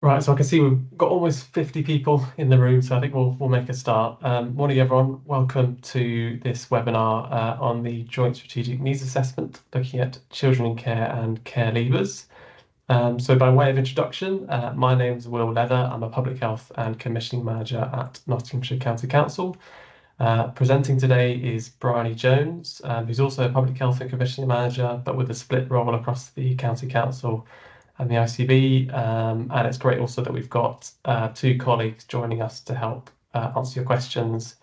Right, so I can see we've got almost 50 people in the room, so I think we'll make a start. Morning, everyone. Welcome to this webinar on the Joint Strategic Needs Assessment, looking at children in care and care leavers. So by way of introduction, my name is Will Leather. I'm a Public Health and Commissioning Manager at Nottinghamshire County Council. Presenting today is Bryony Jones, who's also a Public Health and Commissioning Manager, but with a split role across the County Council and the ICB, and it's great also that we've got two colleagues joining us to help answer your questions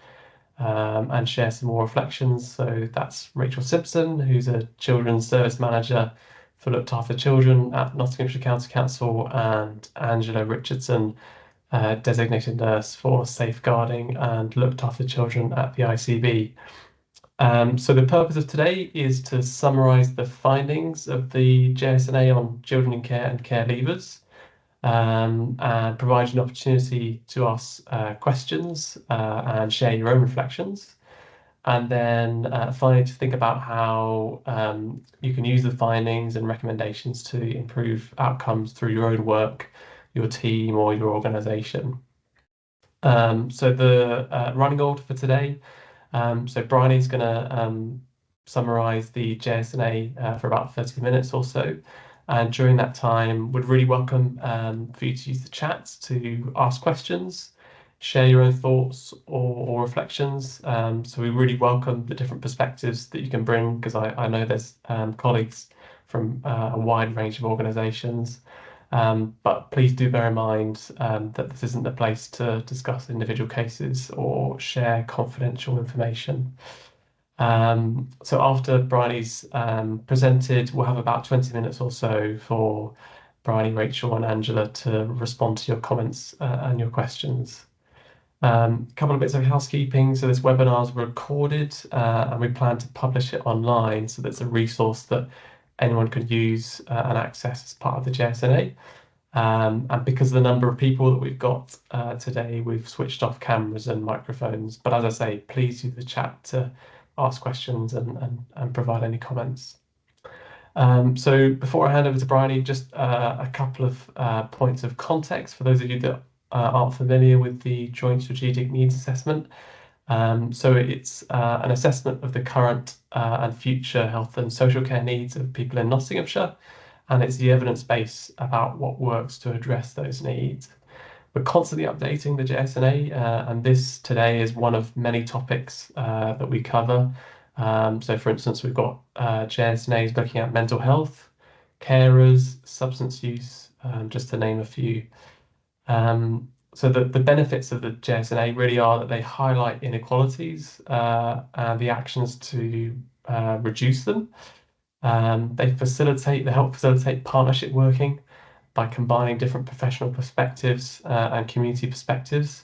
and share some more reflections. So that's Rachel Simpson, who's a Children's Service Manager for Looked After Children at Nottinghamshire County Council, and Angela Richardson, Designated Nurse for Safeguarding and Looked After Children at the ICB. So the purpose of today is to summarise the findings of the JSNA on children in care and care leavers, and provide an opportunity to ask questions and share your own reflections. And then finally, to think about how you can use the findings and recommendations to improve outcomes through your own work, your team, or your organisation. So the running order for today. So Bryony's going to summarise the JSNA for about 30 minutes or so. And during that time, would really welcome for you to use the chat to ask questions, share your own thoughts or reflections. So we really welcome the different perspectives that you can bring, because I know there's colleagues from a wide range of organisations. But please do bear in mind that this isn't the place to discuss individual cases or share confidential information. So after Bryony's presented, we'll have about 20 minutes or so for Bryony, Rachel and Angela to respond to your comments and your questions. A couple of bits of housekeeping. So this webinar is recorded and we plan to publish it online, so that's a resource that anyone could use and access as part of the JSNA. And because of the number of people that we've got today, we've switched off cameras and microphones. But as I say, please use the chat to ask questions and provide any comments. So before I hand over to Bryony, just a couple of points of context for those of you that aren't familiar with the Joint Strategic Needs Assessment. So it's an assessment of the current and future health and social care needs of people in Nottinghamshire, and it's the evidence base about what works to address those needs. We're constantly updating the JSNA, and this today is one of many topics that we cover. So for instance, we've got JSNAs looking at mental health, carers, substance use, just to name a few. So the benefits of the JSNA really are that they highlight inequalities and the actions to reduce them. They help facilitate partnership working by combining different professional perspectives and community perspectives.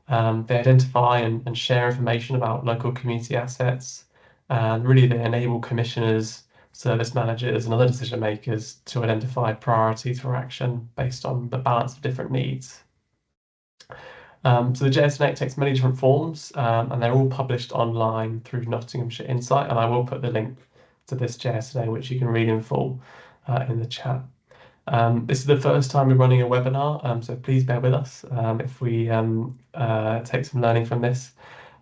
They identify and share information about local community assets, and really they enable commissioners, service managers and other decision makers to identify priorities for action based on the balance of different needs. So the JSNA takes many different forms, and they're all published online through Nottinghamshire Insight, and I will put the link to this JSNA, which you can read in full in the chat. This is the first time we're running a webinar, so please bear with us if we take some learning from this.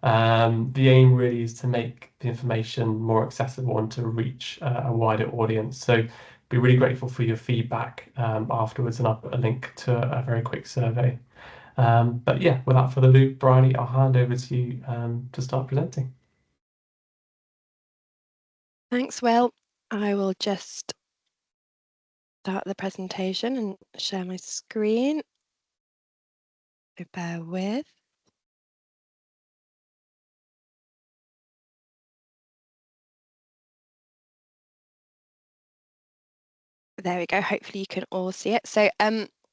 The aim really is to make the information more accessible and to reach a wider audience. So be really grateful for your feedback afterwards, and I'll put a link to a very quick survey. But yeah, without further ado, Bryony, I'll hand over to you to start presenting. Thanks, Will. I will just start the presentation and share my screen. So bear with. There we go. Hopefully you can all see it. So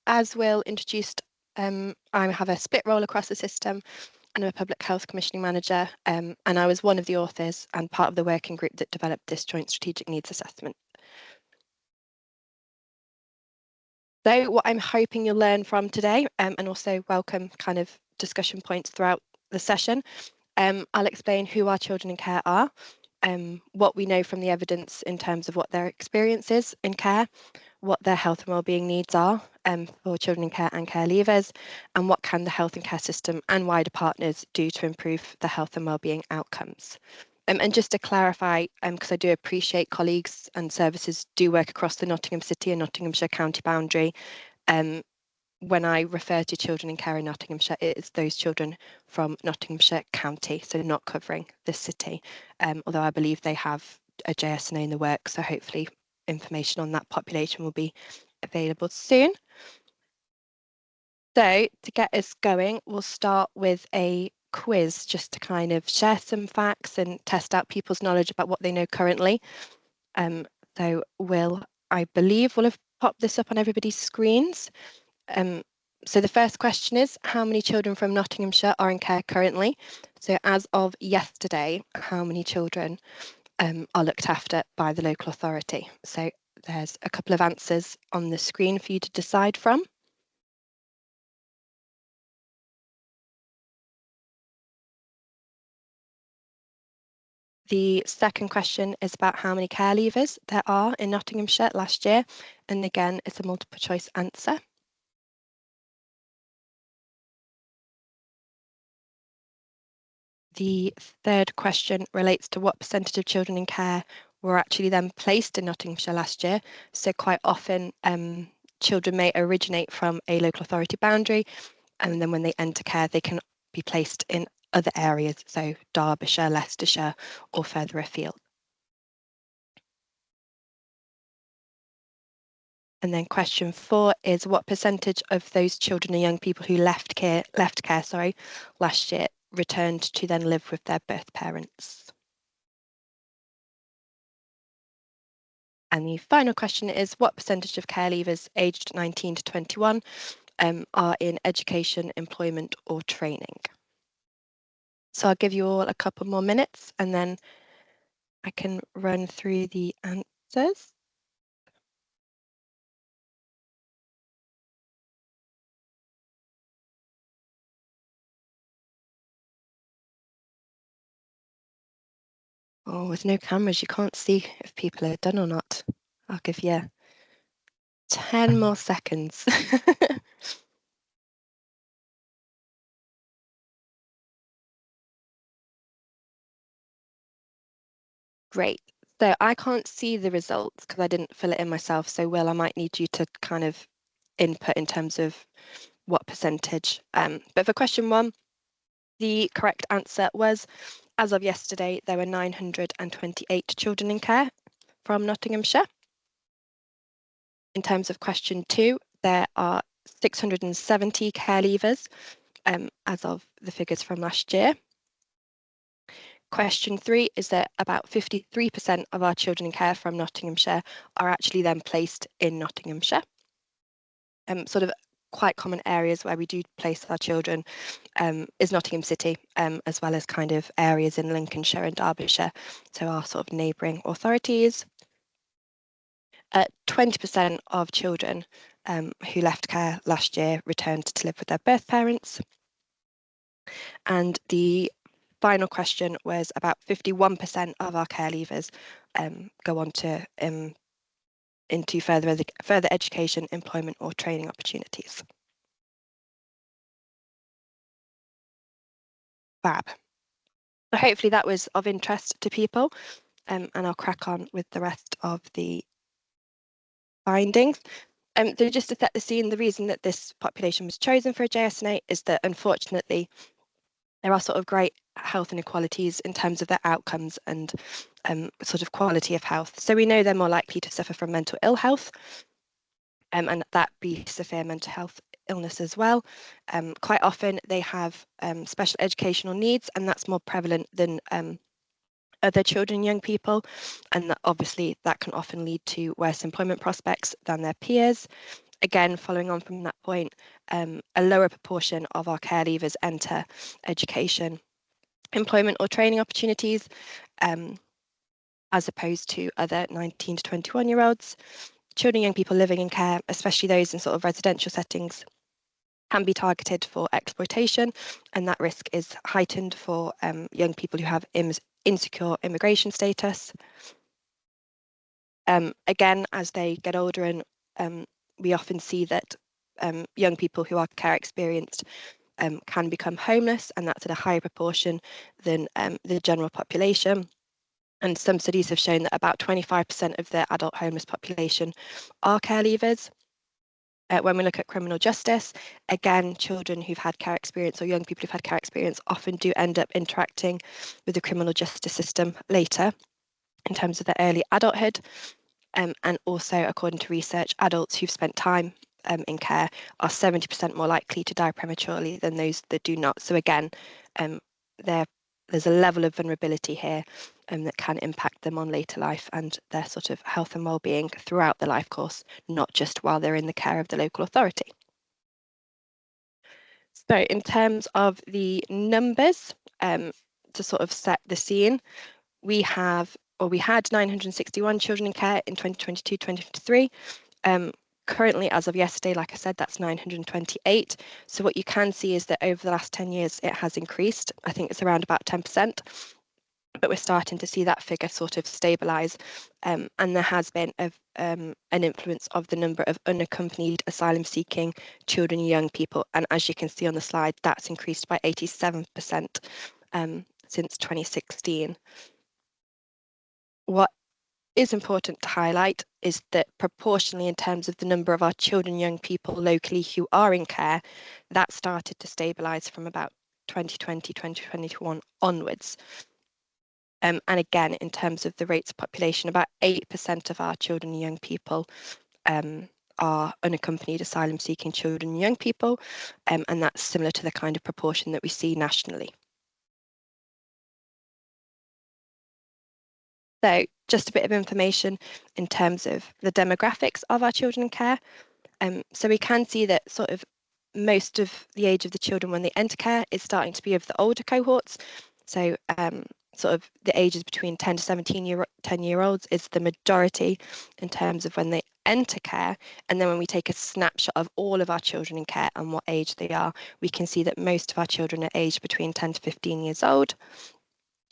as Will introduced, I have a split role across the system, and I'm a Public Health Commissioning Manager, and I was one of the authors and part of the working group that developed this Joint Strategic Needs Assessment. So what I'm hoping you'll learn from today, and also welcome kind of discussion points throughout the session, I'll explain who our children in care are, what we know from the evidence in terms of what their experience is in care, what their health and wellbeing needs are for children in care and care leavers, and what can the health and care system and wider partners do to improve the health and wellbeing outcomes. And just to clarify, because I do appreciate colleagues and services do work across the Nottingham City and Nottinghamshire county boundary, when I refer to children in care in Nottinghamshire, it is those children from Nottinghamshire County, so not covering the city, although I believe they have a JSNA in the works, so hopefully information on that population will be available soon. So to get us going, we'll start with a quiz just to kind of share some facts and test out people's knowledge about what they know currently. So I believe we'll have popped this up on everybody's screens. So the first question is, how many children from Nottinghamshire are in care currently? So as of yesterday, how many children are looked after by the local authority? So there's a couple of answers on the screen for you to decide from. The second question is about how many care leavers there are in Nottinghamshire last year. And again, it's a multiple choice answer. The third question relates to what percentage of children in care were actually then placed in Nottinghamshire last year. So quite often children may originate from a local authority boundary, and then when they enter care, they can be placed in other areas, so Derbyshire, Leicestershire, or further afield. And then question 4 is, what percentage of those children and young people who left care last year returned to then live with their birth parents? And the final question is, what percentage of care leavers aged 19 to 21 are in education, employment, or training? So I'll give you all a couple more minutes and then I can run through the answers. Oh, with no cameras, you can't see if people are done or not. I'll give you 10 more seconds. Great. So I can't see the results because I didn't fill it in myself. So Will, I might need you to kind of input in terms of what percentage. But for question 1, the correct answer was, as of yesterday, there were 928 children in care from Nottinghamshire. In terms of question 2, there are 670 care leavers as of the figures from last year. Question 3 is that about 53% of our children in care from Nottinghamshire are actually then placed in Nottinghamshire. Sort of quite common areas where we do place our children is Nottingham City, as well as kind of areas in Lincolnshire and Derbyshire, so our sort of neighbouring authorities. 20% of children who left care last year returned to live with their birth parents. And the final question was about 51% of our care leavers go on to into further education, employment, or training opportunities. Fab. So hopefully that was of interest to people, and I'll crack on with the rest of the findings. So just to set the scene, the reason that this population was chosen for a JSNA is that unfortunately there are sort of great health inequalities in terms of their outcomes and sort of quality of health. So we know they're more likely to suffer from mental ill health, and that be severe mental health illness as well. Quite often they have special educational needs, and that's more prevalent than other children and young people, and obviously that can often lead to worse employment prospects than their peers. Again, following on from that point, a lower proportion of our care leavers enter education, employment, or training opportunities, as opposed to other 19 to 21-year-olds. Children and young people living in care, especially those in sort of residential settings, can be targeted for exploitation, and that risk is heightened for young people who have insecure immigration status. Again, as they get older and we often see that young people who are care experienced can become homeless, and that's at a higher proportion than the general population. And some studies have shown that about 25% of the adult homeless population are care leavers. When we look at criminal justice, again, children who've had care experience or young people who've had care experience often do end up interacting with the criminal justice system later in terms of their early adulthood. And also, according to research, adults who've spent time in care are 70% more likely to die prematurely than those that do not. So again, there's a level of vulnerability here that can impact them on later life and their sort of health and well-being throughout the life course, not just while they're in the care of the local authority. So in terms of the numbers, to sort of set the scene, we had 961 children in care in 2022-2023. Currently, as of yesterday, like I said, that's 928. So what you can see is that over the last 10 years, it has increased. I think it's around about 10%, but we're starting to see that figure sort of stabilise. And there has been an influence of the number of unaccompanied asylum-seeking children and young people. And as you can see on the slide, that's increased by 87% since 2016. What is important to highlight is that proportionally in terms of the number of our children and young people locally who are in care, that started to stabilise from about 2020, 2021 onwards. And again, in terms of the rates of population, about 8% of our children and young people are unaccompanied asylum-seeking children and young people, and that's similar to the kind of proportion that we see nationally. So just a bit of information in terms of the demographics of our children in care. So we can see that sort of most of the age of the children when they enter care is starting to be of the older cohorts. So sort of the ages between 10 to 10-year-olds is the majority in terms of when they enter care. And then when we take a snapshot of all of our children in care and what age they are, we can see that most of our children are aged between 10 to 15 years old.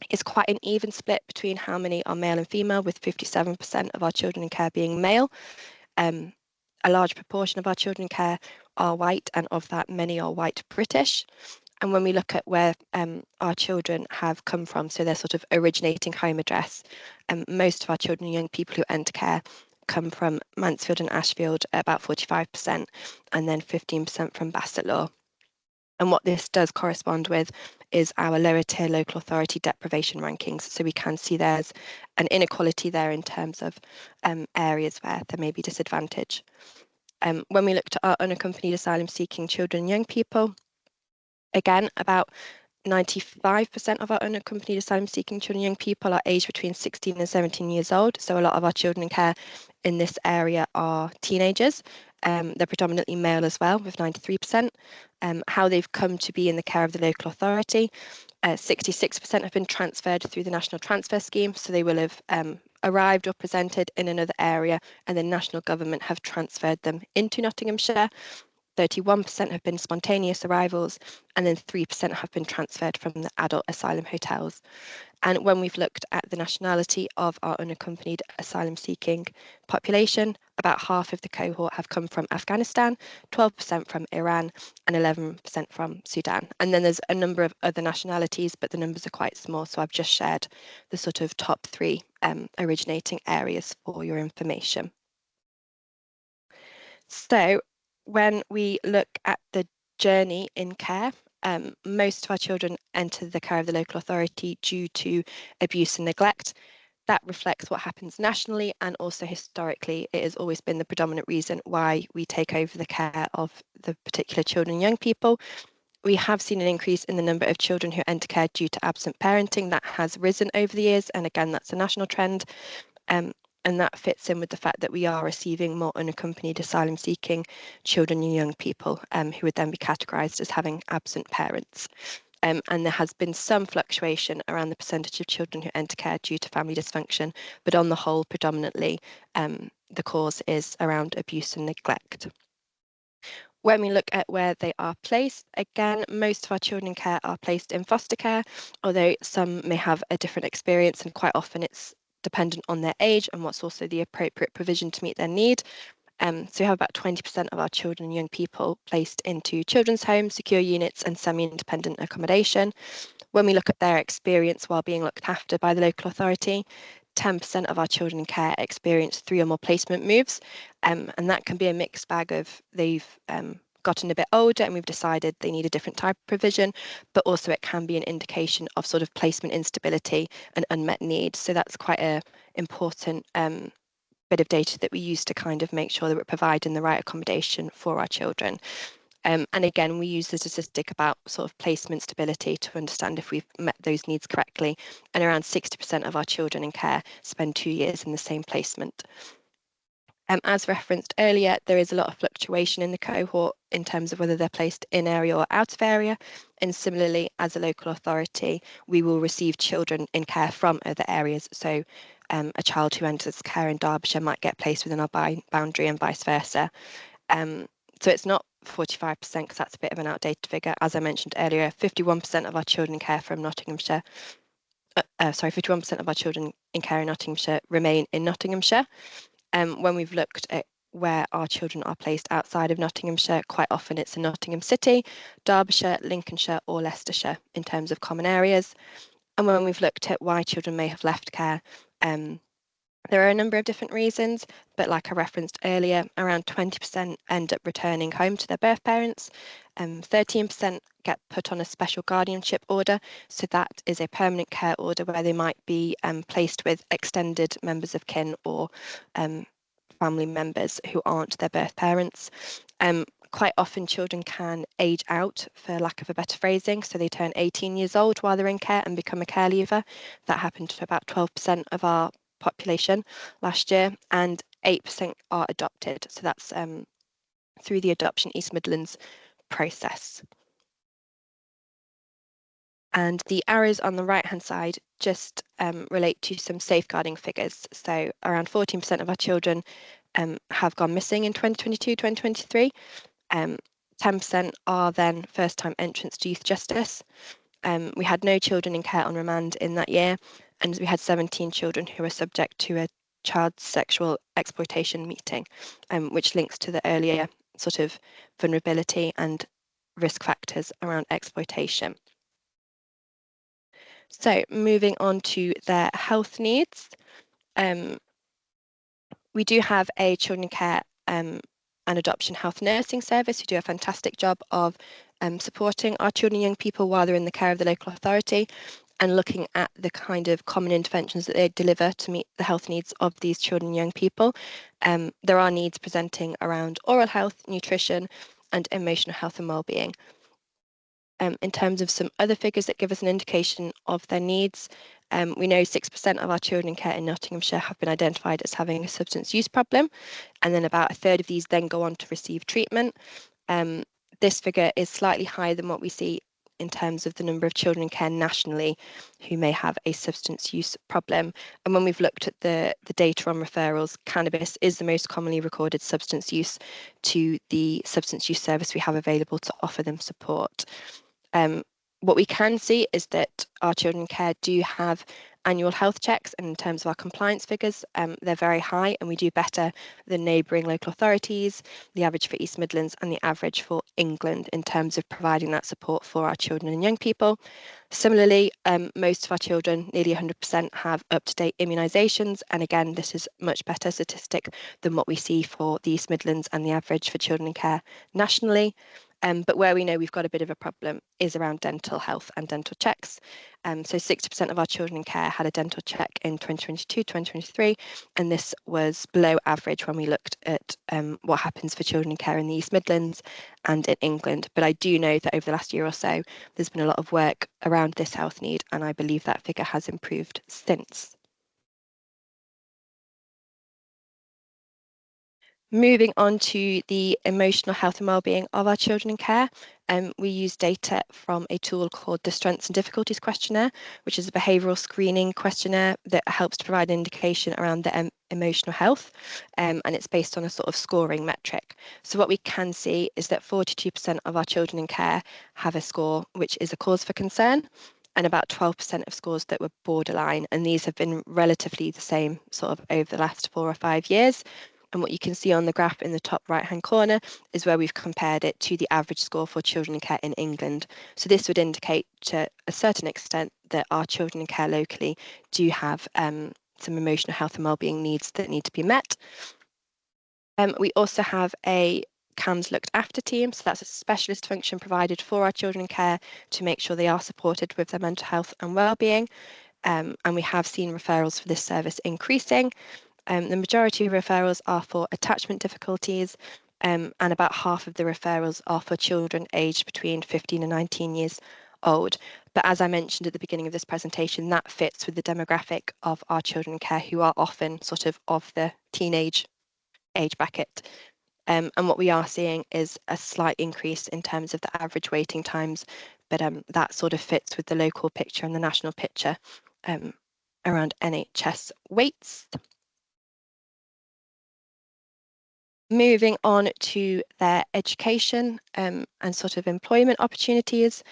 It's quite an even split between how many are male and female, with 57% of our children in care being male. A large proportion of our children in care are white, and of that, many are white British. And when we look at where our children have come from, so their sort of originating home address, most of our children and young people who enter care come from Mansfield and Ashfield at about 45%, and then 15% from Bassetlaw. And what this does correspond with is our lower tier local authority deprivation rankings. So we can see there's an inequality there in terms of areas where there may be disadvantage. When we looked at our unaccompanied asylum seeking children and young people, again, about 95% of our unaccompanied asylum seeking children and young people are aged between 16 and 17 years old. So a lot of our children in care in this area are teenagers. They're predominantly male as well, with 93%. How they've come to be in the care of the local authority, 66% have been transferred through the National Transfer Scheme. So they will have arrived or presented in another area, and the national government have transferred them into Nottinghamshire. 31% have been spontaneous arrivals, and then 3% have been transferred from the adult asylum hotels. And when we've looked at the nationality of our unaccompanied asylum seeking population, about half of the cohort have come from Afghanistan, 12% from Iran, and 11% from Sudan. And then there's a number of other nationalities, but the numbers are quite small. So I've just shared the sort of top 3 originating areas for your information. So when we look at the journey in care, most of our children enter the care of the local authority due to abuse and neglect. That reflects what happens nationally, and also historically, it has always been the predominant reason why we take over the care of the particular children and young people. We have seen an increase in the number of children who enter care due to absent parenting. That has risen over the years, and again, that's a national trend. And that fits in with the fact that we are receiving more unaccompanied asylum seeking children and young people who would then be categorised as having absent parents. And there has been some fluctuation around the percentage of children who enter care due to family dysfunction, but on the whole, predominantly, the cause is around abuse and neglect. When we look at where they are placed, again, most of our children in care are placed in foster care, although some may have a different experience, and quite often it's dependent on their age and what's also the appropriate provision to meet their need. So we have about 20% of our children and young people placed into children's homes, secure units and semi-independent accommodation. When we look at their experience while being looked after by the local authority, 10% of our children in care experience 3 or more placement moves, and that can be a mixed bag of they've gotten a bit older and we've decided they need a different type of provision, but also it can be an indication of sort of placement instability and unmet needs. So that's quite an important bit of data that we use to kind of make sure that we're providing the right accommodation for our children. And again, we use the statistic about sort of placement stability to understand if we've met those needs correctly. And around 60% of our children in care spend 2 years in the same placement. As referenced earlier, there is a lot of fluctuation in the cohort in terms of whether they're placed in area or out of area. And similarly, as a local authority, we will receive children in care from other areas. So a child who enters care in Derbyshire might get placed within our boundary and vice versa. So it's not 45% because that's a bit of an outdated figure. As I mentioned earlier, 51% of our children in care from Nottinghamshire, 51% of our children in care in Nottinghamshire remain in Nottinghamshire. When we've looked at where our children are placed outside of Nottinghamshire, quite often it's in Nottingham City, Derbyshire, Lincolnshire or Leicestershire in terms of common areas. And when we've looked at why children may have left care, there are a number of different reasons, but like I referenced earlier, around 20% end up returning home to their birth parents, 13% get put on a special guardianship order. So that is a permanent care order where they might be placed with extended members of kin or family members who aren't their birth parents. Quite often children can age out, for lack of a better phrasing, so they turn 18 years old while they're in care and become a care leaver. That happened to about 12% of our population last year, and 8% are adopted. So that's through the Adoption East Midlands process. And the arrows on the right-hand side just relate to some safeguarding figures. So around 14% of our children have gone missing in 2022, 2023. 10% are then first-time entrants to youth justice. We had no children in care on remand in that year, and we had 17 children who were subject to a child sexual exploitation meeting, which links to the earlier sort of vulnerability and risk factors around exploitation. So moving on to their health needs. We do have a children in care and adoption health nursing service who do a fantastic job of supporting our children and young people while they're in the care of the local authority and looking at the kind of common interventions that they deliver to meet the health needs of these children and young people. There are needs presenting around oral health, nutrition and emotional health and wellbeing. In terms of some other figures that give us an indication of their needs, we know 6% of our children in care in Nottinghamshire have been identified as having a substance use problem, and then about a third of these then go on to receive treatment. This figure is slightly higher than what we see in terms of the number of children in care nationally who may have a substance use problem. And when we've looked at the data on referrals, cannabis is the most commonly recorded substance use to the substance use service we have available to offer them support. What we can see is that our children in care do have annual health checks, and in terms of our compliance figures, they're very high and we do better than neighbouring local authorities, the average for East Midlands and the average for England in terms of providing that support for our children and young people. Similarly, most of our children, nearly 100%, have up-to-date immunisations, and again, this is much better statistic than what we see for the East Midlands and the average for children in care nationally. But where we know we've got a bit of a problem is around dental health and dental checks. So 60% of our children in care had a dental check in 2022, 2023, and this was below average when we looked at what happens for children in care in the East Midlands and in England. But I do know that over the last year or so, there's been a lot of work around this health need, and I believe that figure has improved since. Moving on to the emotional health and wellbeing of our children in care, we use data from a tool called the Strengths and Difficulties Questionnaire, which is a behavioural screening questionnaire that helps to provide an indication around their emotional health, and it's based on a sort of scoring metric. So what we can see is that 42% of our children in care have a score which is a cause for concern, and about 12% of scores that were borderline, and these have been relatively the same sort of over the last 4 or 5 years. And what you can see on the graph in the top right-hand corner is where we've compared it to the average score for children in care in England. So this would indicate to a certain extent that our children in care locally do have some emotional health and wellbeing needs that need to be met. We also have a CAMHS looked after team, so that's a specialist function provided for our children in care to make sure they are supported with their mental health and wellbeing. And we have seen referrals for this service increasing. The majority of referrals are for attachment difficulties, and about half of the referrals are for children aged between 15 and 19 years old. But as I mentioned at the beginning of this presentation, that fits with the demographic of our children in care, who are often sort of the teenage age bracket. And what we are seeing is a slight increase in terms of the average waiting times, but that sort of fits with the local picture and the national picture around NHS waits. Moving on to their education and sort of employment opportunities,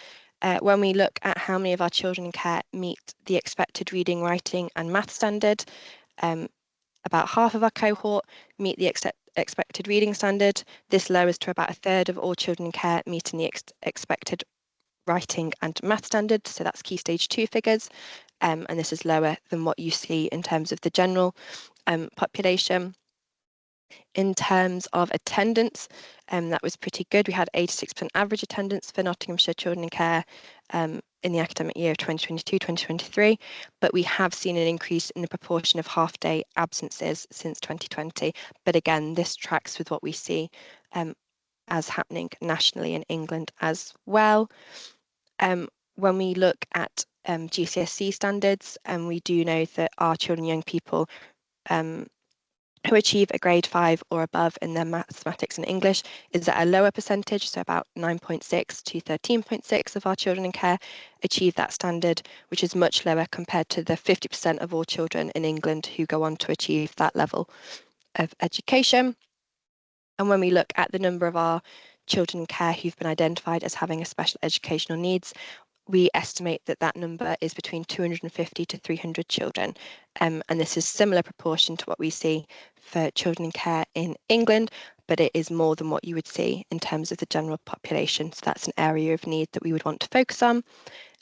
when we look at how many of our children in care meet the expected reading, writing and math standard, about half of our cohort meet the expected reading standard. This lowers to about a third of all children in care meeting the expected writing and math standard, so that's key stage 2 figures, and this is lower than what you see in terms of the general population. In terms of attendance, that was pretty good. We had 86% average attendance for Nottinghamshire Children in Care in the academic year of 2022-2023, but we have seen an increase in the proportion of half-day absences since 2020. But again, this tracks with what we see as happening nationally in England as well. When we look at GCSE standards, we do know that our children and young people who achieve a grade 5 or above in their mathematics and English is at a lower percentage, so about 9.6 to 13.6 of our children in care achieve that standard, which is much lower compared to the 50% of all children in England who go on to achieve that level of education. And when we look at the number of our children in care who've been identified as having a special educational needs, we estimate that that number is between 250 to 300 children. And this is similar proportion to what we see for children in care in England, but it is more than what you would see in terms of the general population. So that's an area of need that we would want to focus on.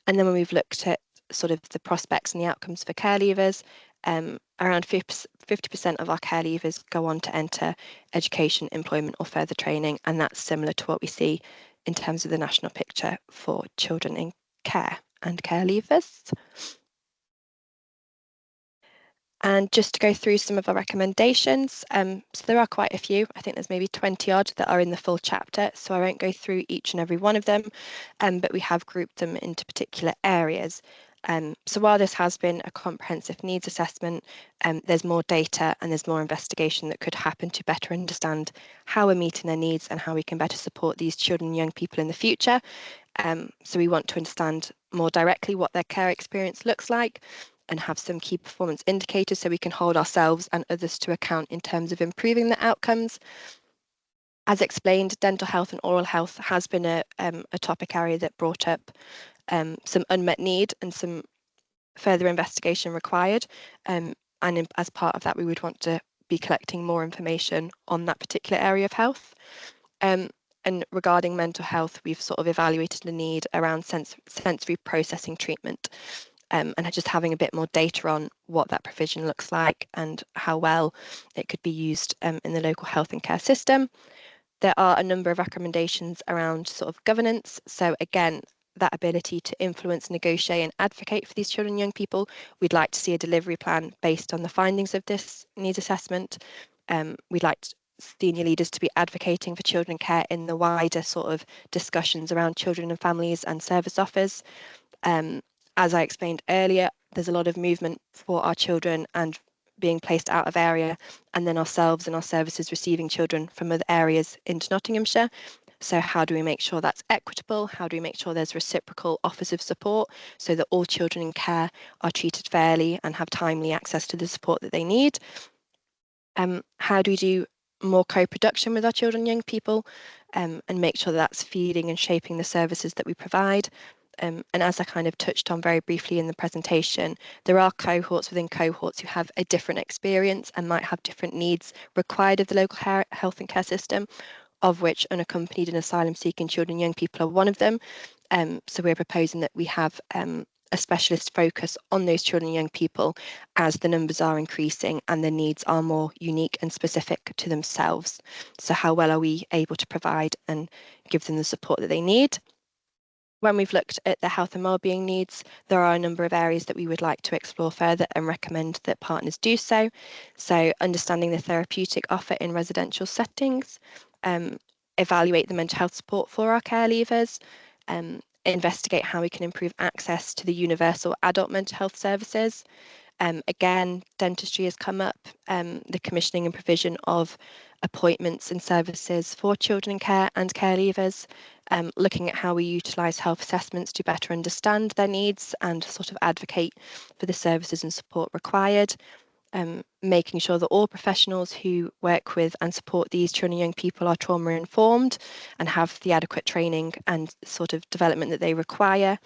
And then when we've looked at sort of the prospects and the outcomes for care leavers, around 50% of our care leavers go on to enter education, employment or further training, and that's similar to what we see in terms of the national picture for children in care and care leavers. And just to go through some of our recommendations, so there are quite a few. I think there's maybe 20 odd that are in the full chapter, so I won't go through each and every one of them, but we have grouped them into particular areas. So while this has been a comprehensive needs assessment, there's more data and there's more investigation that could happen to better understand how we're meeting their needs and how we can better support these children and young people in the future. So we want to understand more directly what their care experience looks like and have some key performance indicators so we can hold ourselves and others to account in terms of improving the outcomes. As explained, dental health and oral health has been a topic area that brought up some unmet need and some further investigation required. And as part of that, we would want to be collecting more information on that particular area of health. And regarding mental health, we've sort of evaluated the need around sensory processing treatment. And just having a bit more data on what that provision looks like and how well it could be used in the local health and care system. There are a number of recommendations around sort of governance. So again, that ability to influence, negotiate and advocate for these children and young people. We'd like to see a delivery plan based on the findings of this needs assessment. We'd like senior leaders to be advocating for children in care in the wider sort of discussions around children and families and service offers. As I explained earlier, there's a lot of movement for our children and being placed out of area, and then ourselves and our services receiving children from other areas into Nottinghamshire. So how do we make sure that's equitable? How do we make sure there's reciprocal offers of support so that all children in care are treated fairly and have timely access to the support that they need? How do we do more co-production with our children and young people and make sure that that's feeding and shaping the services that we provide? And as I kind of touched on very briefly in the presentation, there are cohorts within cohorts who have a different experience and might have different needs required of the local health and care system, of which unaccompanied and asylum-seeking children and young people are one of them. So we're proposing that we have a specialist focus on those children and young people as the numbers are increasing and the needs are more unique and specific to themselves. So how well are we able to provide and give them the support that they need? When we've looked at the health and wellbeing needs, there are a number of areas that we would like to explore further and recommend that partners do so. So understanding the therapeutic offer in residential settings, evaluate the mental health support for our care leavers, investigate how we can improve access to the universal adult mental health services. Again, dentistry has come up, the commissioning and provision of appointments and services for children in care and care leavers, looking at how we utilise health assessments to better understand their needs and sort of advocate for the services and support required, making sure that all professionals who work with and support these children and young people are trauma informed and have the adequate training and sort of development that they require,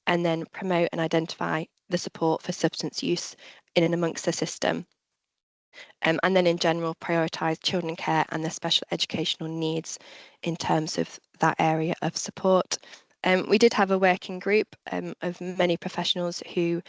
and then promote and identify the support for substance use in and amongst the system. And then in general, prioritise children in care and their special educational needs in terms of that area of support. We did have a working group of many professionals who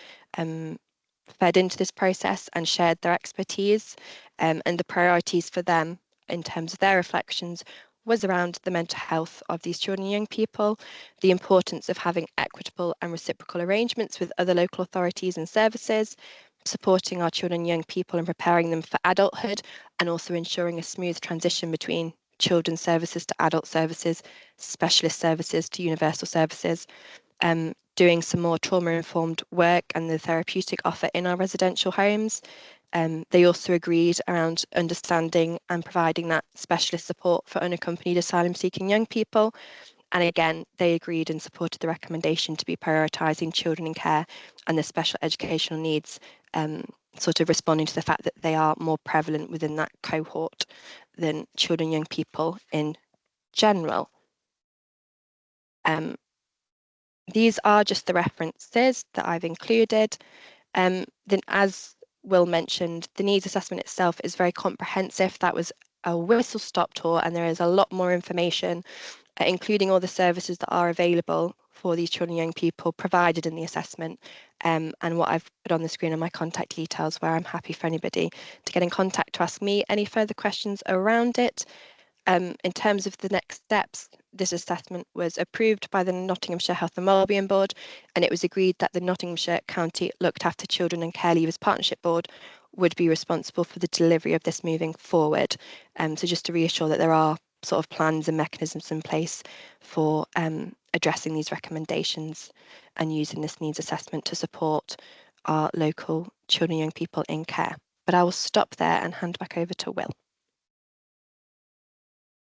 fed into this process and shared their expertise, and the priorities for them in terms of their reflections was around the mental health of these children and young people, the importance of having equitable and reciprocal arrangements with other local authorities and services, supporting our children and young people and preparing them for adulthood, and also ensuring a smooth transition between children's services to adult services, specialist services to universal services, doing some more trauma-informed work and the therapeutic offer in our residential homes. They also agreed around understanding and providing that specialist support for unaccompanied asylum-seeking young people. And again, they agreed and supported the recommendation to be prioritising children in care and the special educational needs, sort of responding to the fact that they are more prevalent within that cohort than children and young people in general. These are just the references that I've included. Then, as Will mentioned, the needs assessment itself is very comprehensive. That was a whistle-stop tour, and there is a lot more information, including all the services that are available for these children and young people provided in the assessment. And what I've put on the screen are my contact details, where I'm happy for anybody to get in contact to ask me any further questions around it. In terms of the next steps, this assessment was approved by the Nottinghamshire Health and Wellbeing Board, and it was agreed that the Nottinghamshire County Looked After Children and Care Leavers Partnership Board would be responsible for the delivery of this moving forward. So just to reassure that there are sort of plans and mechanisms in place for addressing these recommendations and using this needs assessment to support our local children and young people in care. But I will stop there and hand back over to Will.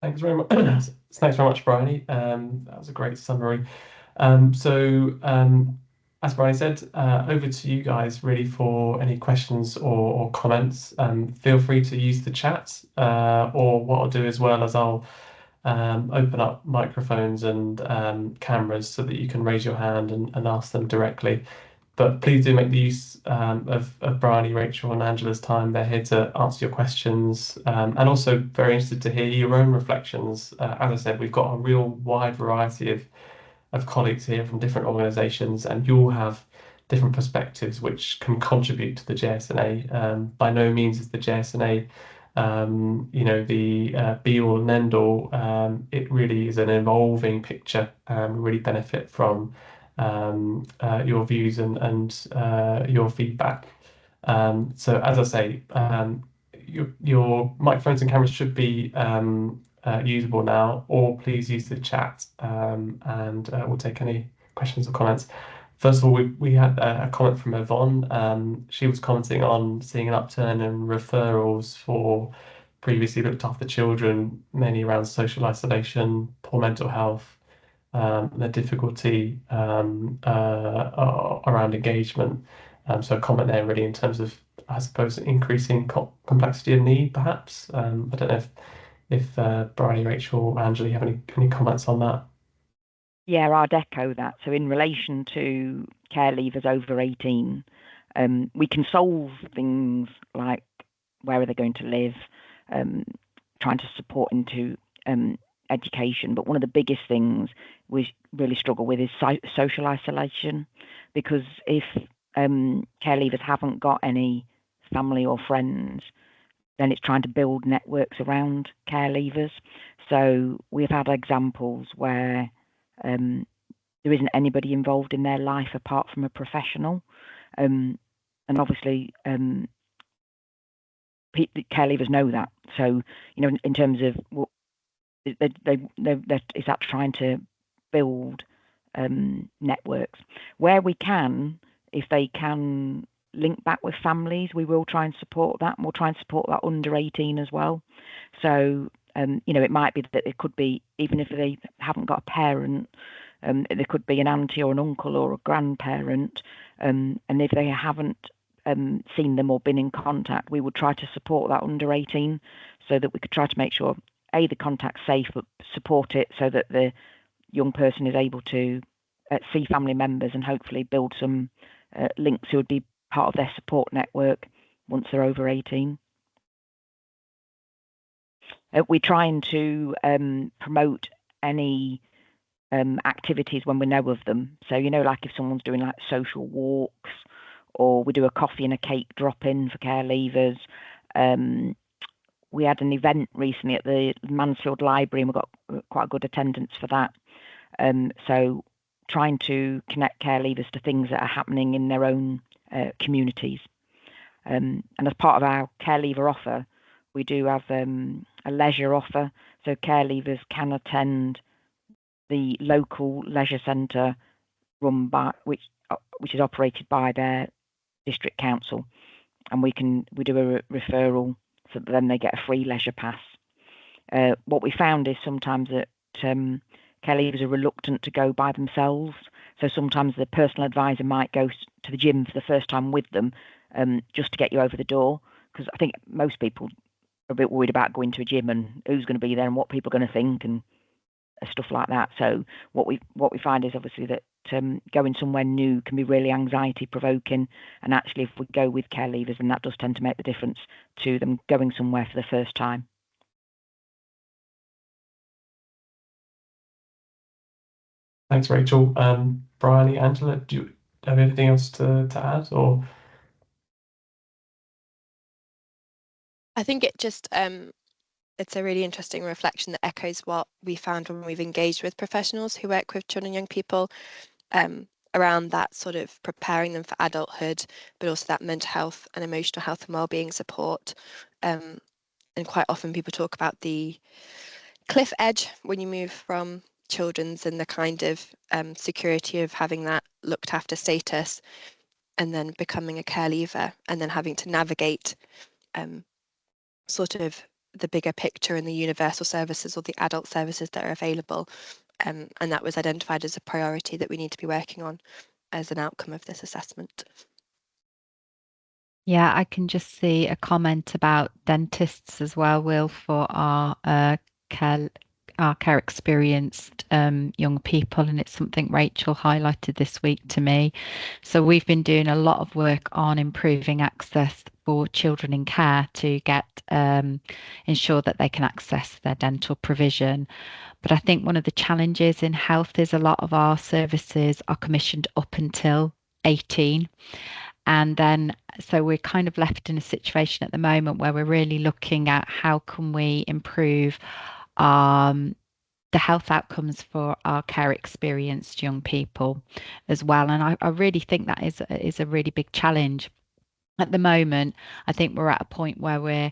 Thanks very much. Thanks very much, Bryony. That was a great summary. As Bryony said, over to you guys really for any questions or comments. Feel free to use the chat, or what I'll do as well is I'll open up microphones and cameras so that you can raise your hand and ask them directly. But please do make the use of Bryony, Rachel, and Angela's time. They're here to answer your questions, and also very interested to hear your own reflections. As I said, we've got a real wide variety of colleagues here from different organisations, and you all have different perspectives which can contribute to the JSNA. By no means is the JSNA, the be-all and end-all. It really is an evolving picture, and we really benefit from your views and your feedback. So as I say, your microphones and cameras should be usable now, or please use the chat, and we'll take any questions or comments. First of all, we had a comment from Yvonne. She was commenting on seeing an upturn in referrals for previously looked after children, mainly around social isolation, poor mental health, the difficulty around engagement. So a comment there really in terms of, I suppose, increasing complexity of need, perhaps. I don't know if Bryony, Rachel, Angela, you have any comments on that? Yeah, I'd echo that. So in relation to care leavers over 18, we can solve things like where are they going to live, trying to support into education. But one of the biggest things we really struggle with is social isolation, because if care leavers haven't got any family or friends, then it's trying to build networks around care leavers. So we've had examples where there isn't anybody involved in their life apart from a professional. And obviously, care leavers know that. So, in terms of what it's that trying to build networks where we can, if they can link back with families, we will try and support that, and we'll try and support that under 18 as well. So, it might be that it could be, even if they haven't got a parent, there could be an auntie or an uncle or a grandparent, and if they haven't seen them or been in contact, we would try to support that under 18, so that we could try to make sure the contact's safe, but support it so that the young person is able to see family members and hopefully build some links who would be part of their support network once they're over 18. We're trying to promote any activities when we know of them. So, like if someone's doing like social walks, or we do a coffee and a cake drop-in for care leavers. We had an event recently at the Mansfield Library, and we got quite a good attendance for that. So trying to connect care leavers to things that are happening in their own communities. And as part of our care leaver offer, we do have a leisure offer. So care leavers can attend the local leisure centre run by which is operated by their district council, and we do a referral, so that then they get a free leisure pass. What we found is sometimes that care leavers are reluctant to go by themselves. So sometimes the personal advisor might go to the gym for the first time with them, just to get you over the door. Because I think most people are a bit worried about going to a gym and who's going to be there and what people are going to think and stuff like that. So what we find is obviously that going somewhere new can be really anxiety provoking, and actually if we go with care leavers, then that does tend to make the difference to them going somewhere for the first time. Thanks, Rachel. Bryony, Angela, do you have anything else to add, or? I think it just it's a really interesting reflection that echoes what we found when we've engaged with professionals who work with children and young people, around that sort of preparing them for adulthood, but also that mental health and emotional health and wellbeing support. And quite often people talk about the cliff edge when you move from children's and the kind of security of having that looked after status, and then becoming a care leaver, and then having to navigate sort of the bigger picture and the universal services or the adult services that are available. And that was identified as a priority that we need to be working on as an outcome of this assessment. Yeah, I can just see a comment about dentists as well, Will, for our care experienced young people, and it's something Rachel highlighted this week to me. So we've been doing a lot of work on improving access for children in care to get ensure that they can access their dental provision. But I think one of the challenges in health is a lot of our services are commissioned up until 18. And then, so we're kind of left in a situation at the moment where we're really looking at how can we improve the health outcomes for our care experienced young people as well. And I really think that is a really big challenge. At the moment, I think we're at a point where we're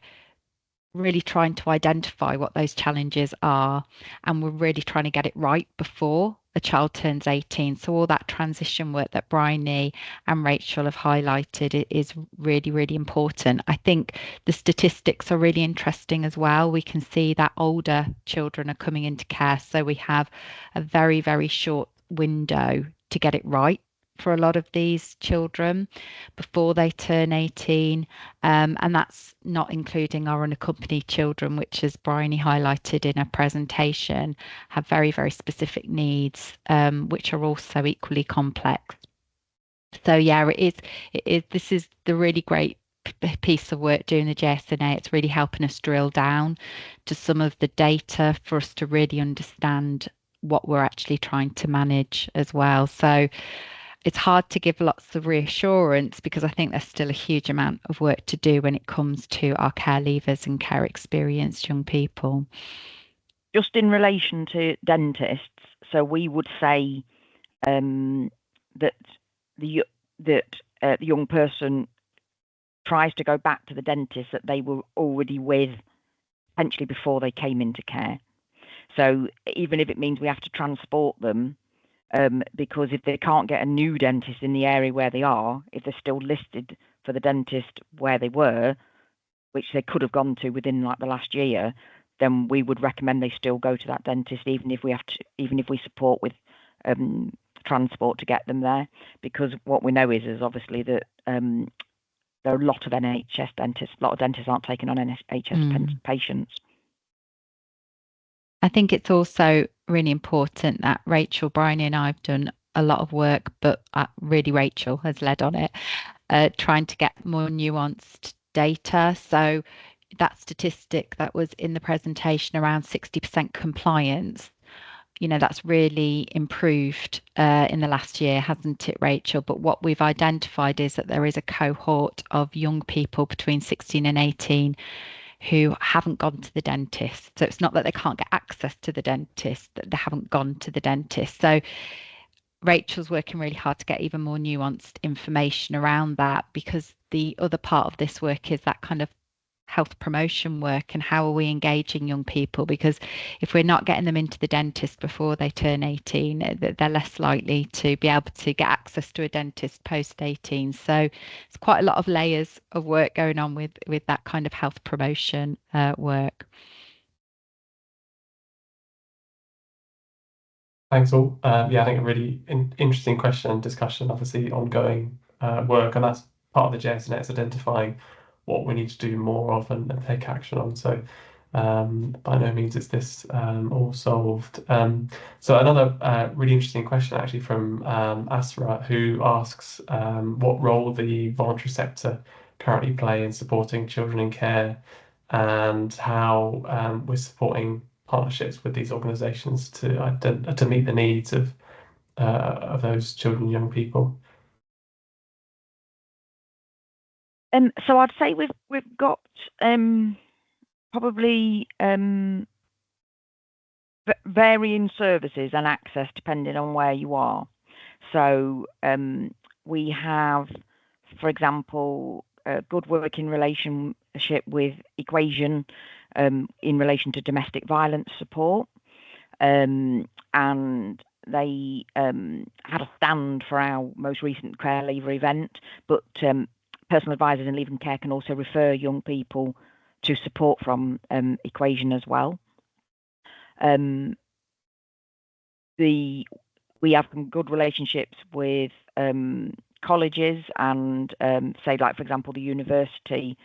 really trying to identify what those challenges are, and we're really trying to get it right before a child turns 18. So all that transition work that Bryony and Rachel have highlighted is really, really important. I think the statistics are really interesting as well. We can see that older children are coming into care, so we have a very, very short window to get it right for a lot of these children before they turn 18, and that's not including our unaccompanied children, which, as Bryony highlighted in her presentation, have very, very specific needs, which are also equally complex. So yeah, this is the really great piece of work doing the JSNA. It's really helping us drill down to some of the data for us to really understand what we're actually trying to manage as well. So it's hard to give lots of reassurance because I think there's still a huge amount of work to do when it comes to our care leavers and care experienced young people. Just in relation to dentists, so we would say that the young person tries to go back to the dentist that they were already with potentially before they came into care. So even if it means we have to transport them, because if they can't get a new dentist in the area where they are, if they're still listed for the dentist where they were, which they could have gone to within like the last year, then we would recommend they still go to that dentist, even if we support with transport to get them there, because what we know is obviously that there are a lot of NHS dentists. A lot of dentists aren't taking on NHS patients. I think it's also really important that Rachel, Bryony and I have done a lot of work, but really Rachel has led on it, trying to get more nuanced data. So that statistic that was in the presentation, around 60% compliance, that's really improved in the last year, hasn't it, Rachel? But what we've identified is that there is a cohort of young people between 16 and 18 who haven't gone to the dentist. So it's not that they can't get access to the dentist, that they haven't gone to the dentist. So Rachel's working really hard to get even more nuanced information around that, because the other part of this work is that kind of health promotion work and how are we engaging young people, because if we're not getting them into the dentist before they turn 18, they're less likely to be able to get access to a dentist post 18. So it's quite a lot of layers of work going on with that kind of health promotion work. Thanks all. Yeah, I think a really interesting question and discussion, obviously ongoing work, and that's part of the JSNA, is identifying what we need to do more of and take action on. So by no means is this all solved. So another really interesting question actually from Asra, who asks what role the voluntary sector currently play in supporting children in care, and how we're supporting partnerships with these organisations to meet the needs of those children and young people. So I'd say we've got probably varying services and access depending on where you are. So we have, for example, a good working relationship with Equation in relation to domestic violence support, and they had a stand for our most recent care leaver event, but personal advisors in leaving care can also refer young people to support from Equation as well. We have some good relationships with colleges and say, like, for example, the university,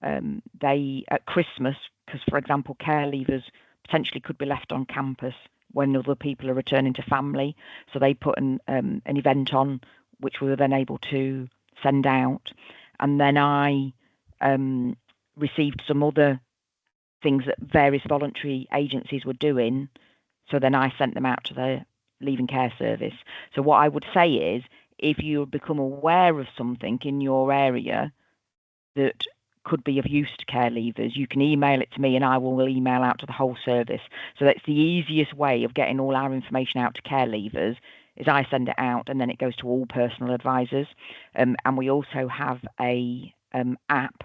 they at Christmas, because, for example, care leavers potentially could be left on campus when other people are returning to family. So they put an event on, which we were then able to send out. And then I received some other things that various voluntary agencies were doing. So then I sent them out to the leaving care service. So what I would say is, if you become aware of something in your area that could be of use to care leavers, you can email it to me and I will email out to the whole service. So that's the easiest way of getting all our information out to care leavers, is I send it out and then it goes to all personal advisors. And we also have a app,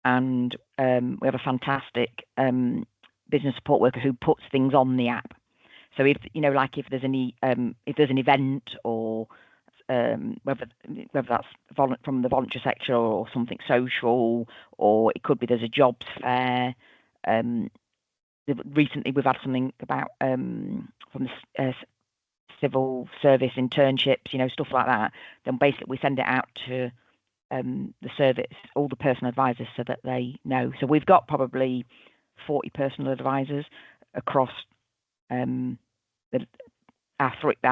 and we have a fantastic business support worker who puts things on the app. So if there's any if there's an event, or whether that's from the voluntary sector or something social, or it could be there's a jobs fair. Recently we've had something about from the civil service internships, stuff like that, then basically we send it out to the service, all the personal advisors, so that they know. So we've got probably 40 personal advisors across our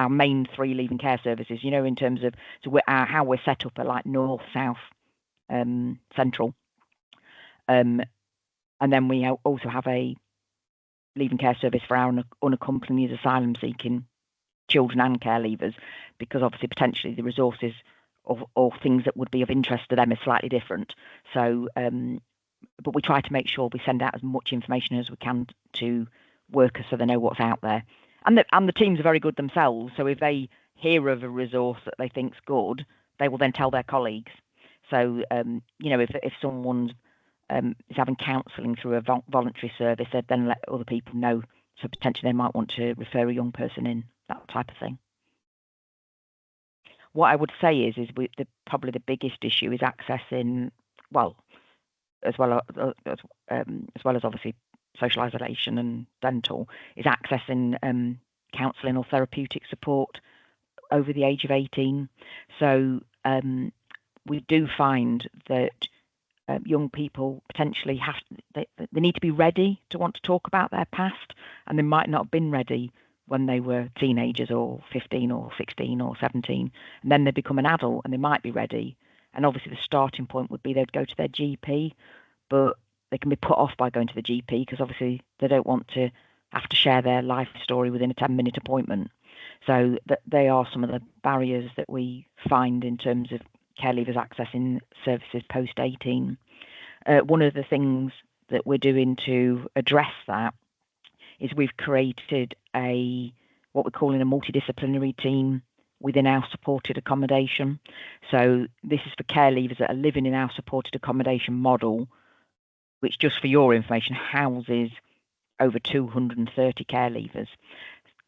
main 3 leaving care services, in terms of how we're set up are like north, south, central. And then we also have a leaving care service for our unaccompanied asylum seeking children and care leavers, because obviously potentially the resources or things that would be of interest to them is slightly different. So but we try to make sure we send out as much information as we can to workers so they know what's out there. And the teams are very good themselves. So if they hear of a resource that they think's good, they will then tell their colleagues. So if someone is having counselling through a voluntary service, they'd then let other people know. So potentially they might want to refer a young person in, that type of thing. What I would say is probably the biggest issue is accessing, as well as obviously social isolation and dental, is accessing counselling or therapeutic support over the age of 18. So we do find that young people potentially they need to be ready to want to talk about their past, and they might not have been ready when they were teenagers or 15 or 16 or 17, and then they become an adult and they might be ready. And obviously the starting point would be they'd go to their GP, but they can be put off by going to the GP because obviously they don't want to have to share their life story within a 10-minute appointment. So they are some of the barriers that we find in terms of care leavers accessing services post-18. One of the things that we're doing to address that is we've created what we're calling a multidisciplinary team within our supported accommodation. So this is for care leavers that are living in our supported accommodation model, which, just for your information, houses over 230 care leavers.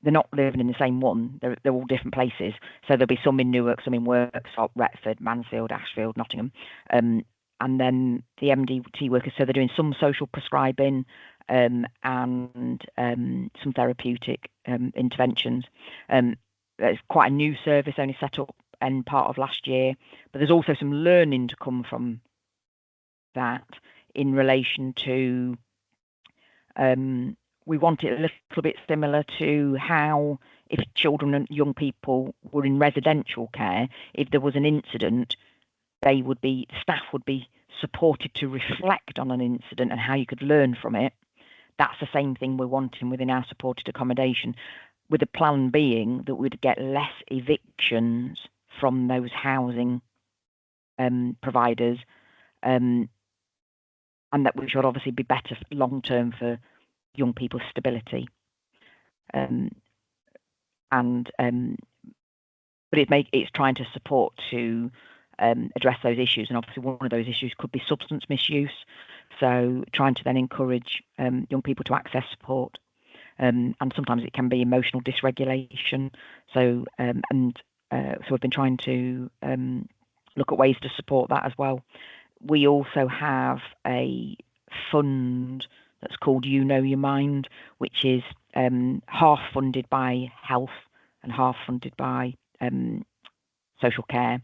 They're not living in the same one. They're all different places. So there'll be some in Newark, some in Worksop, Retford, Mansfield, Ashfield, Nottingham. And then the MDT workers, so they're doing some social prescribing and some therapeutic interventions. It's quite a new service, only set up end part of last year. But there's also some learning to come from that in relation to we want it a little bit similar to how, if children and young people were in residential care, if there was an incident, staff would be supported to reflect on an incident and how you could learn from it. That's the same thing we're wanting within our supported accommodation, with the plan being that we'd get less evictions from those housing providers, and that we should obviously be better long term for young people's stability. But it's trying to support to address those issues, and obviously one of those issues could be substance misuse. So trying to then encourage young people to access support, and sometimes it can be emotional dysregulation. So so we've been trying to look at ways to support that as well. We also have a fund that's called You Know Your Mind, which is half funded by health and half funded by social care.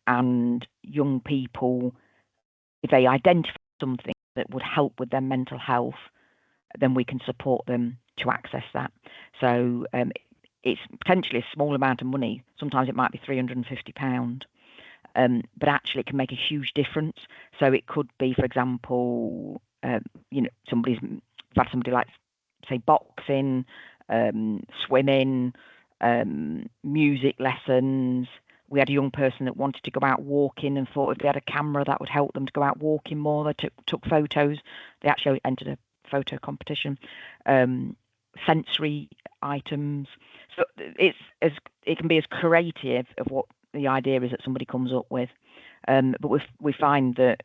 And young people, if they identify something that would help with their mental health, then we can support them to access that. So it's potentially a small amount of money. Sometimes it might be £350. But actually it can make a huge difference. So it could be, for example, somebody like, say, boxing, swimming, music lessons. We had a young person that wanted to go out walking and thought if they had a camera that would help them to go out walking more. They took photos. They actually entered a photo competition. Sensory items. So it can be as creative of what the idea is that somebody comes up with, but we find that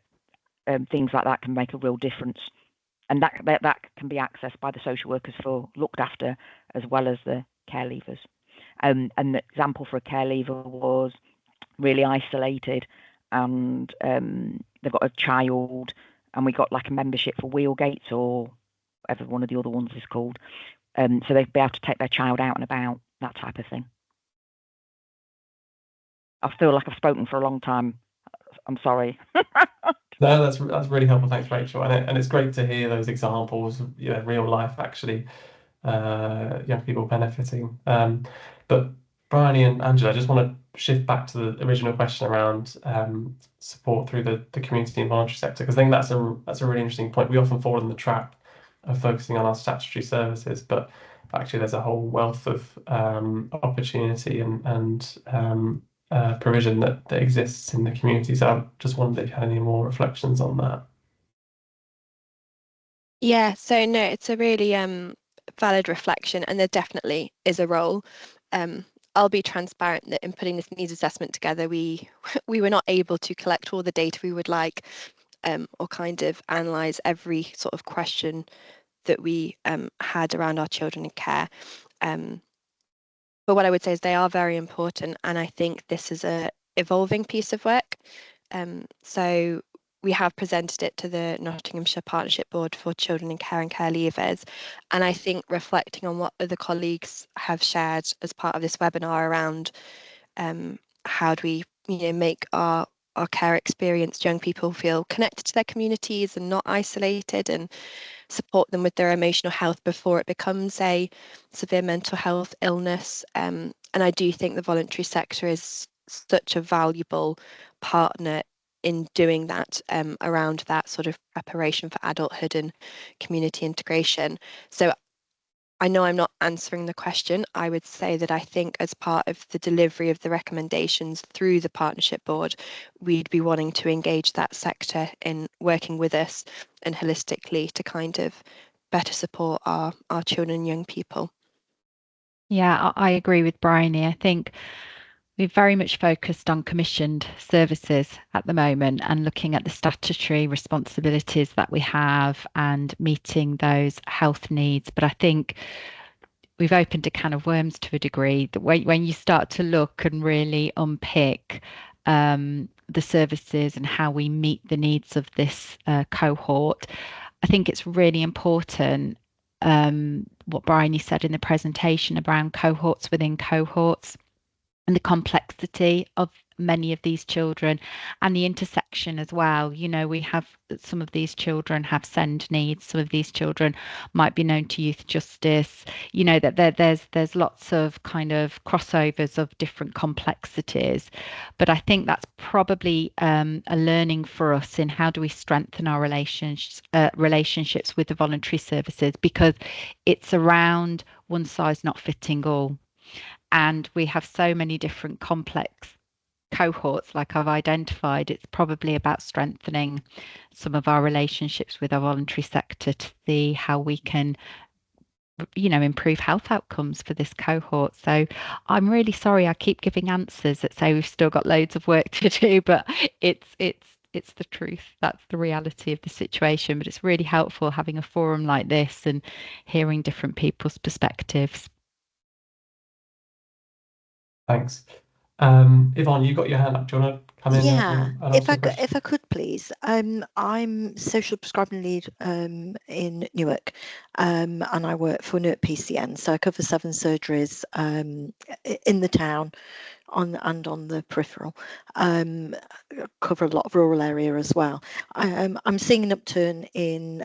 things like that can make a real difference, and that can be accessed by the social workers for looked after as well as the care leavers. And the example for a care leaver was really isolated, and they've got a child, and we got like a membership for Wheelgates or whatever one of the other ones is called, so they'd be able to take their child out and about, that type of thing. I feel like I've spoken for a long time. I'm sorry. No, that's really helpful. Thanks, Rachel. And it's great to hear those examples of, you know, real life actually young people benefiting. But Bryony and Angela, I just want to shift back to the original question around support through the community and voluntary sector, because I think that's a really interesting point. We often fall in the trap of focusing on our statutory services, but actually there's a whole wealth of opportunity and provision that exists in the community. So I just wondered if you had any more reflections on that. Yeah, so no, it's a really valid reflection, and there definitely is a role. I'll be transparent that in putting this needs assessment together, we were not able to collect all the data we would like, or kind of analyse every sort of question that we had around our children in care. But what I would say is they are very important, and I think this is a evolving piece of work. So we have presented it to the Nottinghamshire Partnership Board for Children in Care and Care Leavers, and I think reflecting on what other colleagues have shared as part of this webinar around how do we, make our care experienced young people feel connected to their communities and not isolated, and support them with their emotional health before it becomes a severe mental health illness. And I do think the voluntary sector is such a valuable partner in doing that, around that sort of preparation for adulthood and community integration. So I know I'm not answering the question. I would say that I think as part of the delivery of the recommendations through the partnership board, we'd be wanting to engage that sector in working with us and holistically to kind of better support our children and young people. Yeah, I agree with Bryony. I think we've very much focused on commissioned services at the moment and looking at the statutory responsibilities that we have and meeting those health needs. But I think we've opened a can of worms to a degree that when you start to look and really unpick the services and how we meet the needs of this cohort, I think it's really important what Bryony said in the presentation around cohorts within cohorts and the complexity of many of these children and the intersection as well. We have some of these children have SEND needs, some of these children might be known to youth justice, that there's lots of kind of crossovers of different complexities. But I think that's probably a learning for us in how do we strengthen our relationships with the voluntary services, because it's around one size not fitting all. And we have so many different complex cohorts, like I've identified. It's probably about strengthening some of our relationships with our voluntary sector to see how we can, improve health outcomes for this cohort. So I'm really sorry I keep giving answers that say we've still got loads of work to do, but it's the truth. That's the reality of the situation. But it's really helpful having a forum like this and hearing different people's perspectives. Thanks. Yvonne, you got your hand up. Do you want to come in? Yeah, and ask a question? if I could please. I'm social prescribing lead in Newark, and I work for Newark PCN. So I cover 7 surgeries in the town and on the peripheral. Cover a lot of rural area as well. I'm seeing an upturn in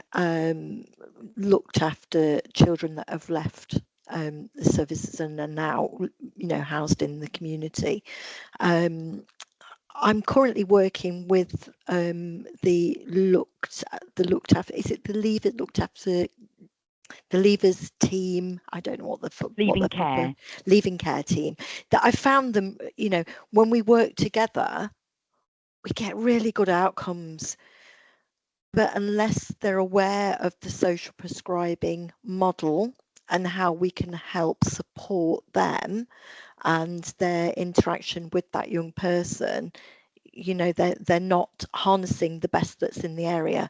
looked after children that have left the services and are now, housed in the community. I'm currently working with the looked after. Is it the Leavers looked after? The Leavers team. I don't know what the Leaving Care team. That I found them. When we work together, we get really good outcomes. But unless they're aware of the social prescribing model and how we can help support them and their interaction with that young person, they're not harnessing the best that's in the area.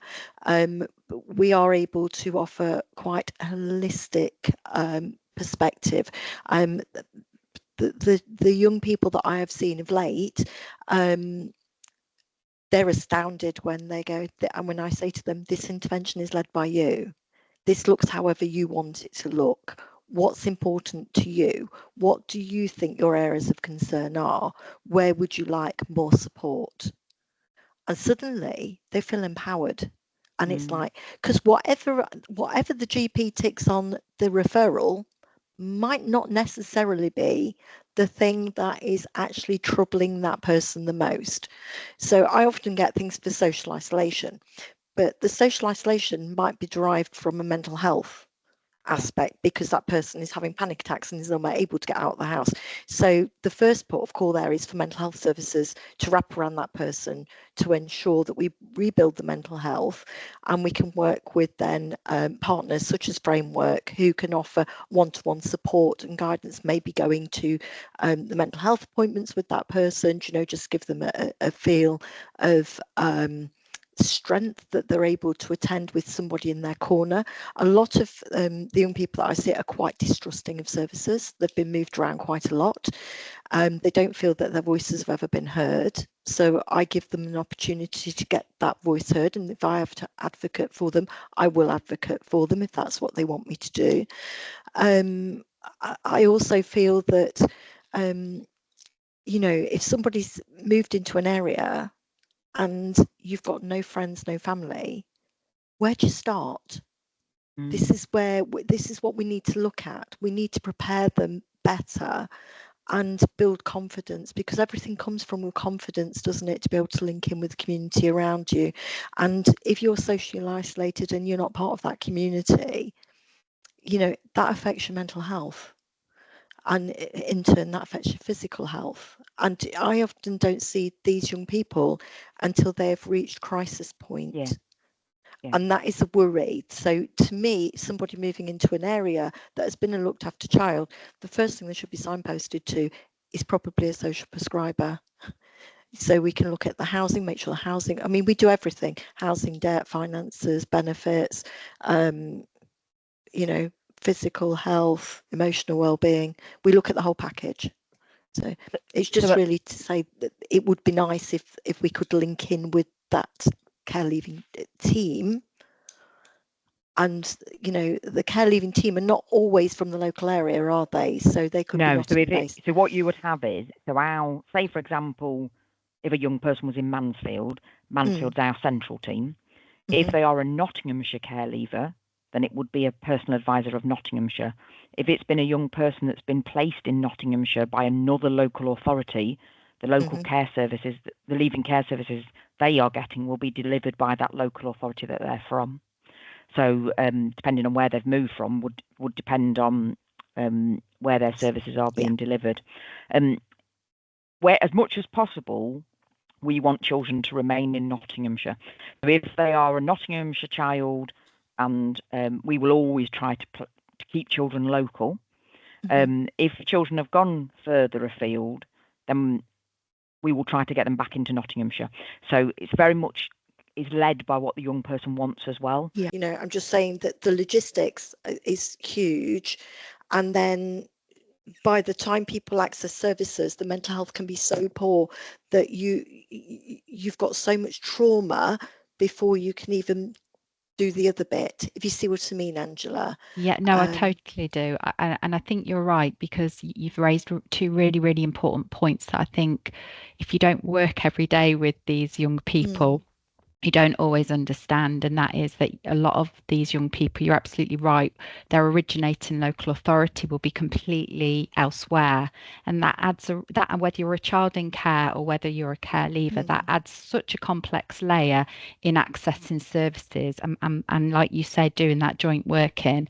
We are able to offer quite a holistic perspective. The young people that I have seen of late, they're astounded when they go, and when I say to them, this intervention is led by you. This looks however you want it to look. what's important to you? What do you think your areas of concern are? Where would you like more support? And suddenly they feel empowered. And it's like, because whatever the GP ticks on the referral might not necessarily be the thing that is actually troubling that person the most. So I often get things for social isolation, but the social isolation might be derived from a mental health aspect because that person is having panic attacks and is not able to get out of the house. So the first port of call there is for mental health services to wrap around that person to ensure that we rebuild the mental health, and we can work with then partners such as Framework who can offer one-to-one support and guidance, maybe going to the mental health appointments with that person, just give them a feel of strength that they're able to attend with somebody in their corner. A lot of the young people that I see are quite distrusting of services. They've been moved around quite a lot. They don't feel that their voices have ever been heard. So I give them an opportunity to get that voice heard. And if I have to advocate for them, I will advocate for them if that's what they want me to do. I also feel that, if somebody's moved into an area and you've got no friends, no family, where do you start? This is what we need to look at. We need to prepare them better and build confidence, because everything comes from confidence, doesn't it, to be able to link in with the community around you. And if you're socially isolated and you're not part of that community, that affects your mental health, and in turn that affects your physical health. And I often don't see these young people until they have reached crisis point. Yeah. And that is a worry. So to me, somebody moving into an area that has been a looked after child, the first thing they should be signposted to is probably a social prescriber. So we can look at the housing, make sure the housing, we do everything: housing, debt, finances, benefits, physical health, emotional well-being. We look at the whole package. So it's just really to say that it would be nice if we could link in with that care leaving team. And the care leaving team are not always from the local area, are they? So they could be Nottingham based. So what you would have is, say for example, if a young person was in Mansfield's our central team. If they are a Nottinghamshire care leaver, then it would be a personal advisor of Nottinghamshire. If it's been a young person that's been placed in Nottinghamshire by another local authority, the local care services, the leaving care services they are getting will be delivered by that local authority that they're from. So depending on where they've moved from would depend on where their services are being delivered. Where, as much as possible, we want children to remain in Nottinghamshire. So if they are a Nottinghamshire child, and we will always try to keep children local. If children have gone further afield, then we will try to get them back into Nottinghamshire. So it's very much is led by what the young person wants as well. Yeah, I'm just saying that the logistics is huge, and then by the time people access services, the mental health can be so poor that you've got so much trauma before you can even do the other bit, if you see what I mean, Angela. Yeah, no, I totally do. And I think you're right, because you've raised two really, really important points that I think if you don't work every day with these young people, you don't always understand. And that is that a lot of these young people, you're absolutely right, their originating local authority will be completely elsewhere. And that adds that, whether you're a child in care or whether you're a care leaver, that adds such a complex layer in accessing services and like you said, doing that joint working.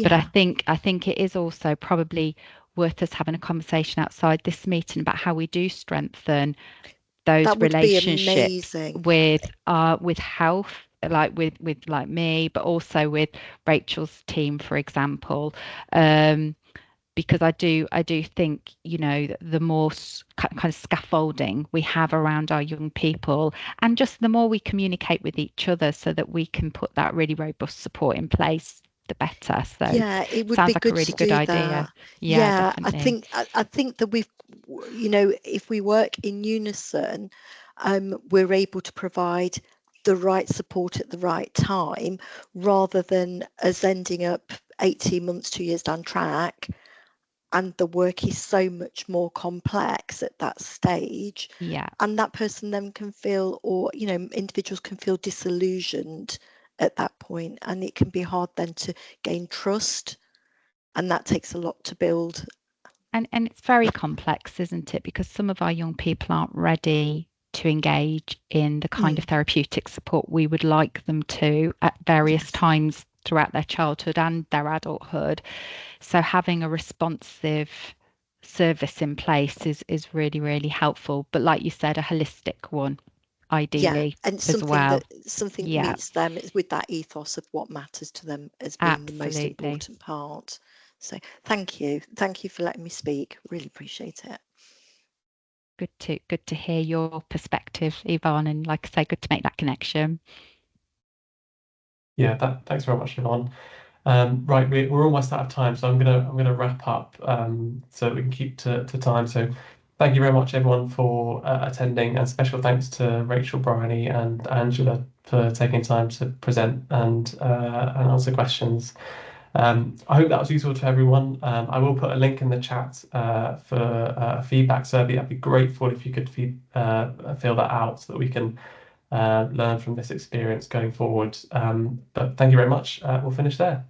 But I think it is also probably worth us having a conversation outside this meeting about how we do strengthen those relationships with health, like with like me, but also with Rachel's team, for example, because I do think the more kind of scaffolding we have around our young people, and just the more we communicate with each other, so that we can put that really robust support in place, the better. So it would sounds be like good a really to good do idea. That. Definitely. I think that we've, if we work in unison, we're able to provide the right support at the right time, rather than us ending up 18 months, 2 years down track, and the work is so much more complex at that stage. Yeah. And that person then can feel, or, you know, individuals can feel disillusioned at that point, and it can be hard then to gain trust, and that takes a lot to build. And it's very complex, isn't it? Because some of our young people aren't ready to engage in the kind of therapeutic support we would like them to at various times throughout their childhood and their adulthood. So having a responsive service in place is really, really helpful. But like you said, a holistic one, ideally, and as something well. that meets them with that ethos of what matters to them as being the most important part. So thank you for letting me speak. Really appreciate it. Good to hear your perspective, Yvonne, and like I say, good to make that connection. Yeah, thanks very much, Yvonne. Right, we're almost out of time, so I'm gonna wrap up so that we can keep to time. So thank you very much, everyone, for attending, and special thanks to Rachel, Bryony, and Angela for taking time to present and answer questions. I hope that was useful to everyone. I will put a link in the chat for a feedback survey. I'd be grateful if you could fill that out so that we can learn from this experience going forward. But thank you very much. We'll finish there.